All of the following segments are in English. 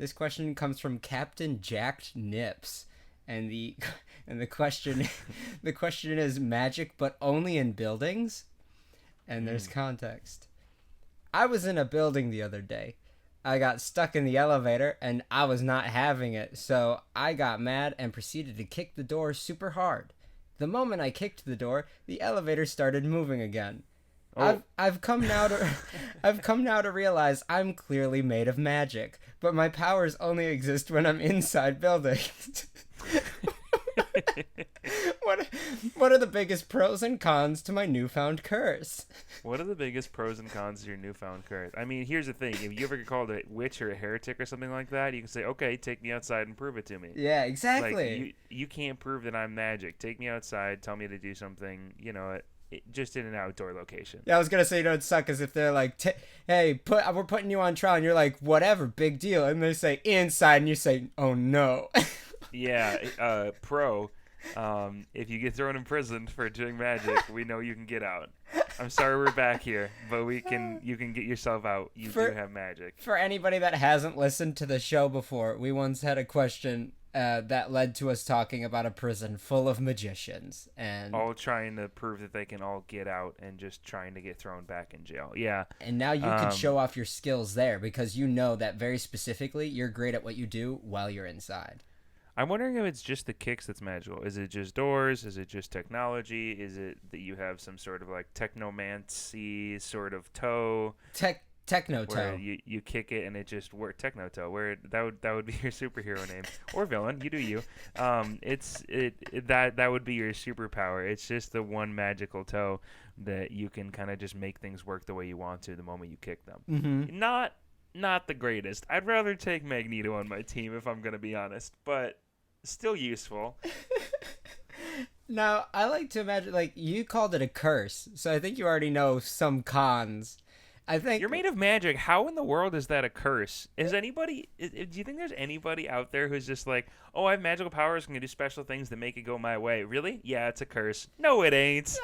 This question comes from Captain Jacked Nips, and the and the question the question is magic, but only in buildings. And there's context. I was in a building the other day. I got stuck in the elevator and I was not having it, so I got mad and proceeded to kick the door super hard. The moment I kicked the door, the elevator started moving again. Oh. I've come now to realize I'm clearly made of magic, but my powers only exist when I'm inside buildings. What are the biggest pros and cons to my newfound curse? What are the biggest pros and cons to your newfound curse? I mean, here's the thing. If you ever get called a witch or a heretic or something like that, you can say, okay, take me outside and prove it to me. Yeah, exactly. Like, you can't prove that I'm magic. Take me outside, tell me to do something, just in an outdoor location. Yeah, I was going to say, it'd suck as if they're like, hey, we're putting you on trial, and you're like, whatever, big deal. And they say inside, and you say, oh, no. Yeah, pro. If you get thrown in prison for doing magic, we know you can get out. I'm sorry we're back here, but you can get yourself out. You do have magic. For anybody that hasn't listened to the show before, we once had a question that led to us talking about a prison full of magicians. And all trying to prove that they can all get out and just trying to get thrown back in jail. Yeah. And now you can show off your skills there because you know that very specifically you're great at what you do while you're inside. I'm wondering if it's just the kicks that's magical. Is it just doors? Is it just technology? Is it that you have some sort of like technomancy sort of toe? Techno toe. Where you kick it and it just works. Techno toe. Where that would be your superhero name or villain. You do you. That would be your superpower. It's just the one magical toe that you can kind of just make things work the way you want to the moment you kick them. Mm-hmm. Not the greatest. I'd rather take Magneto on my team if I'm going to be honest, but still useful. Now, I like to imagine, like, you called it a curse, so I think you already know some cons. I think you're made of magic. How in the world is that a curse? Do you think there's anybody out there who's just like, oh, I have magical powers, I'm going to do special things that make it go my way? Really? Yeah, it's a curse. No, it ain't.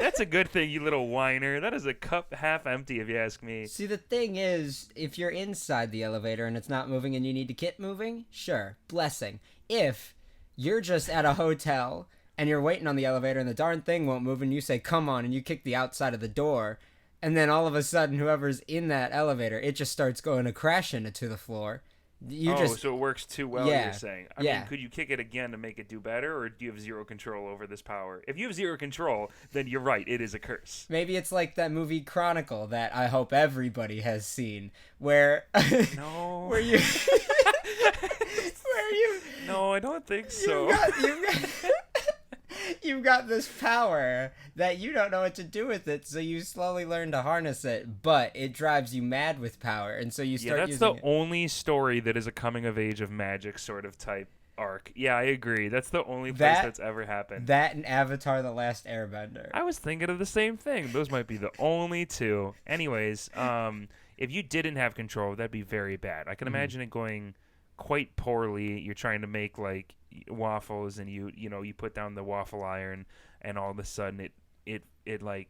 That's a good thing, you little whiner. That is a cup half empty, if you ask me. See, the thing is, if you're inside the elevator and it's not moving and you need to get moving, sure, blessing. If you're just at a hotel and you're waiting on the elevator and the darn thing won't move and you say, come on, and you kick the outside of the door, and then all of a sudden, whoever's in that elevator, it just starts going to crashing into the floor. So it works too well, you're saying. I mean, could you kick it again to make it do better, or do you have zero control over this power? If you have zero control, then you're right, it is a curse. Maybe it's like that movie Chronicle that I hope everybody has seen, where... No. where you... No, I don't think so. You've got this power that you don't know what to do with it, so you slowly learn to harness it, but it drives you mad with power, and so you start using it. That's the only story that is a coming-of-age of magic sort of type arc. Yeah, I agree. That's the only place that's ever happened. That and Avatar: The Last Airbender. I was thinking of the same thing. Those might be the only two. Anyways, if you didn't have control, that'd be very bad. I can imagine it going quite poorly. You're trying to make, like, waffles and you put down the waffle iron and all of a sudden it like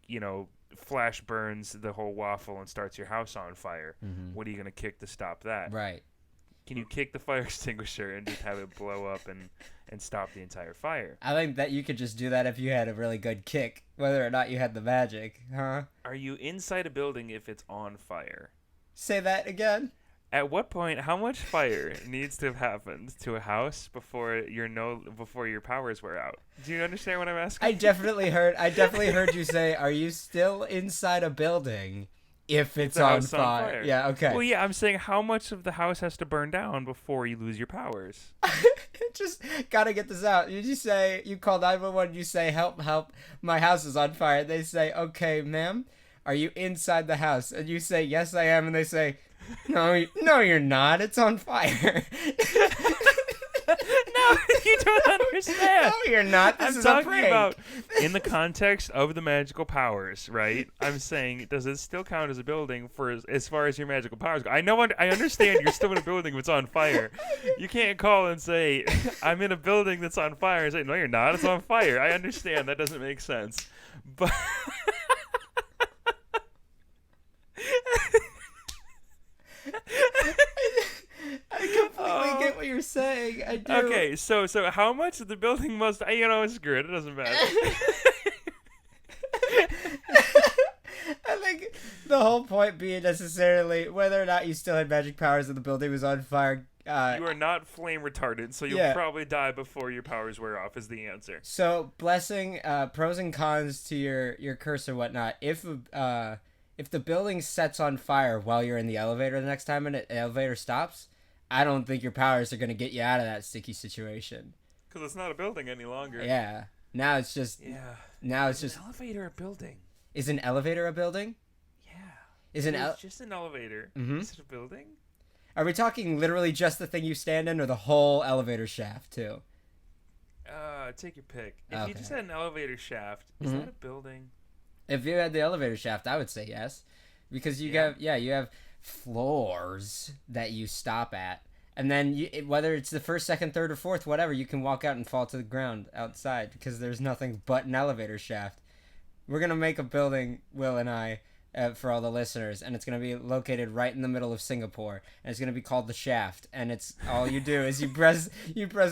flash burns the whole waffle and starts your house on fire. What are you going to kick to stop that? Right. Can you kick the fire extinguisher and just have it blow up and stop the entire fire? I think that you could just do that if you had a really good kick, whether or not you had the magic, huh? Are you inside a building if it's on fire? Say that again. At what point, how much fire needs to have happened to a house before your powers wear out? Do you understand what I'm asking? I definitely heard you say, "Are you still inside a building if it's on fire?" Yeah, okay. Well, yeah, I'm saying how much of the house has to burn down before you lose your powers? Just gotta get this out. You call 911, you say, help, my house is on fire. They say, okay, ma'am, are you inside the house? And you say, yes, I am. And they say, no, you're not. It's on fire. No, you don't understand. No, you're not. This is a prank. I'm talking about in the context of the magical powers, right? I'm saying, does it still count as a building for as far as your magical powers go? I understand you're still in a building if it's on fire. You can't call and say, I'm in a building that's on fire and say, no, you're not. It's on fire. I understand. That doesn't make sense. But... what you're saying. I do. Okay, so how much of the building must screw it. It doesn't matter. I think the whole point being necessarily whether or not you still had magic powers and the building was on fire. You are not flame retardant, so you'll probably die before your powers wear off is the answer. So, blessing, pros and cons to your curse or whatnot. If the building sets on fire while you're in the elevator the next time and the elevator stops, I don't think your powers are going to get you out of that sticky situation. Because it's not a building any longer. Yeah. Now it's just... Yeah. Now it's just... Is an elevator a building? Is an elevator a building? Yeah. It's just an elevator. Mm-hmm. Is it a building? Are we talking literally just the thing you stand in or the whole elevator shaft, too? Take your pick. If you just had an elevator shaft, is that a building? If you had the elevator shaft, I would say yes. Because you have floors that you stop at. And then whether it's the first, second, third, or fourth, whatever, you can walk out and fall to the ground outside because there's nothing but an elevator shaft. We're going to make a building, Will and I, for all the listeners, and it's going to be located right in the middle of Singapore, and it's going to be called the Shaft, and it's all you do is you press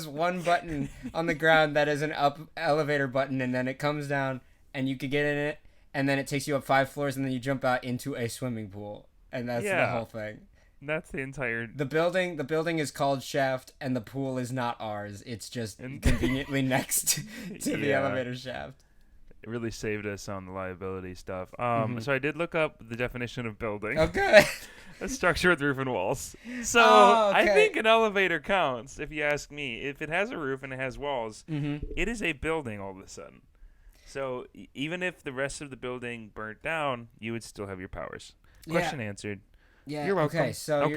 one button on the ground that is an up elevator button, and then it comes down, and you can get in it, and then it takes you up 5 floors, and then you jump out into a swimming pool, and that's the whole thing. That's the entire... The building is called Shaft, and the pool is not ours. It's just conveniently next to the elevator shaft. It really saved us on the liability stuff. So I did look up the definition of building. Okay. A structure with roof and walls. So okay. I think an elevator counts, if you ask me. If it has a roof and it has walls, it is a building all of a sudden. So even if the rest of the building burnt down, you would still have your powers. Question answered. Yeah. You're welcome. Okay. So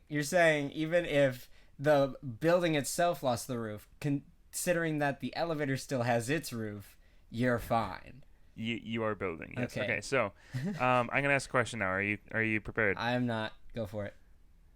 you're saying even if the building itself lost the roof, considering that the elevator still has its roof, you're fine. You are building. Yes. Okay. So I'm gonna ask a question now. Are you prepared? I am not. Go for it.